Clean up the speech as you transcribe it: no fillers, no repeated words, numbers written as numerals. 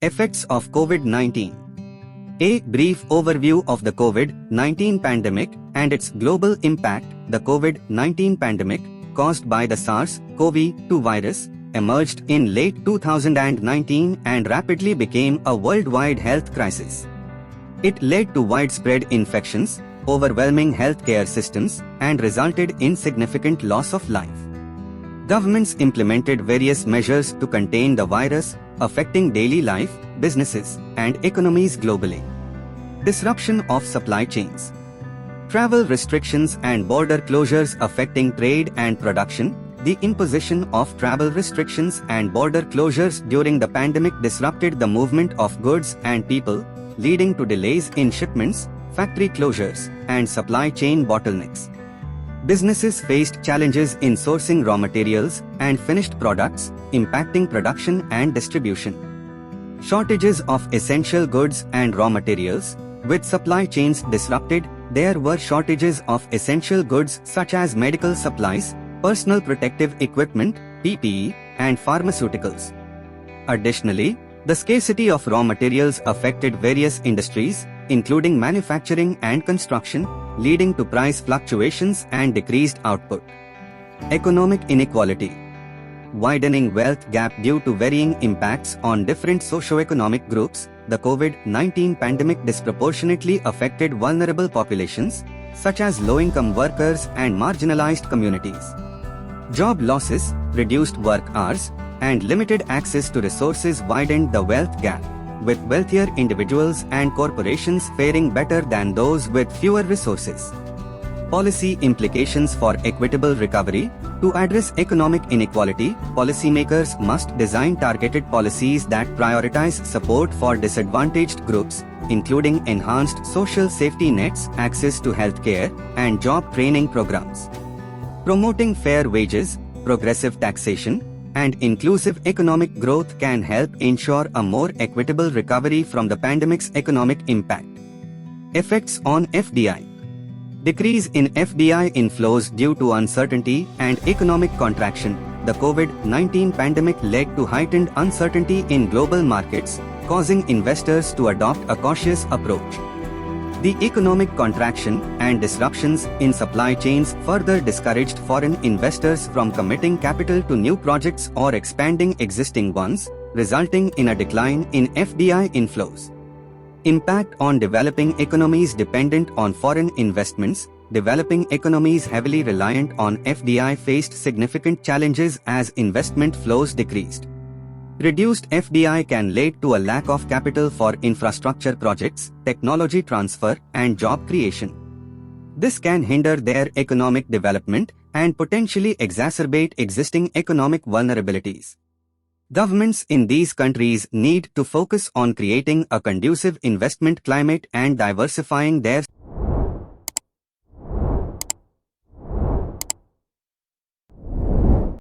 Effects of COVID-19. A brief overview of the COVID-19 pandemic and its global impact. The COVID-19 pandemic, caused by the SARS-CoV-2 virus, emerged in late 2019 and rapidly became a worldwide health crisis. It led to widespread infections, overwhelming healthcare systems, and resulted in significant loss of life. Governments implemented various measures to contain the virus, affecting daily life, businesses, and economies globally. Disruption of supply chains. Travel restrictions and border closures affecting trade and production. The imposition of travel restrictions and border closures during the pandemic disrupted the movement of goods and people, leading to delays in shipments, factory closures, and supply chain bottlenecks. Businesses faced challenges in sourcing raw materials and finished products, impacting production and distribution. Shortages of essential goods and raw materials. With supply chains disrupted, there were shortages of essential goods such as medical supplies, personal protective equipment, PPE, and pharmaceuticals. Additionally, the scarcity of raw materials affected various industries, including manufacturing and construction, leading to price fluctuations and decreased output. Economic inequality. Widening wealth gap due to varying impacts on different socio-economic groups. The COVID-19 pandemic disproportionately affected vulnerable populations, such as low-income workers and marginalized communities. Job losses, reduced work hours, and limited access to resources widened the wealth gap, with wealthier individuals and corporations faring better than those with fewer resources. Policy implications for equitable recovery. To address economic inequality, policymakers must design targeted policies that prioritize support for disadvantaged groups, including enhanced social safety nets, access to healthcare, and job training programs. Promoting fair wages, progressive taxation, and inclusive economic growth can help ensure a more equitable recovery from the pandemic's economic impact. Effects on FDI. Decrease in FDI inflows due to uncertainty and economic contraction. The COVID-19 pandemic led to heightened uncertainty in global markets, causing investors to adopt a cautious approach. The economic contraction and disruptions in supply chains further discouraged foreign investors from committing capital to new projects or expanding existing ones, resulting in a decline in FDI inflows. Impact on developing economies dependent on foreign investments. Developing economies heavily reliant on FDI faced significant challenges as investment flows decreased. Reduced FDI can lead to a lack of capital for infrastructure projects, technology transfer, and job creation. This can hinder their economic development and potentially exacerbate existing economic vulnerabilities. Governments in these countries need to focus on creating a conducive investment climate and diversifying their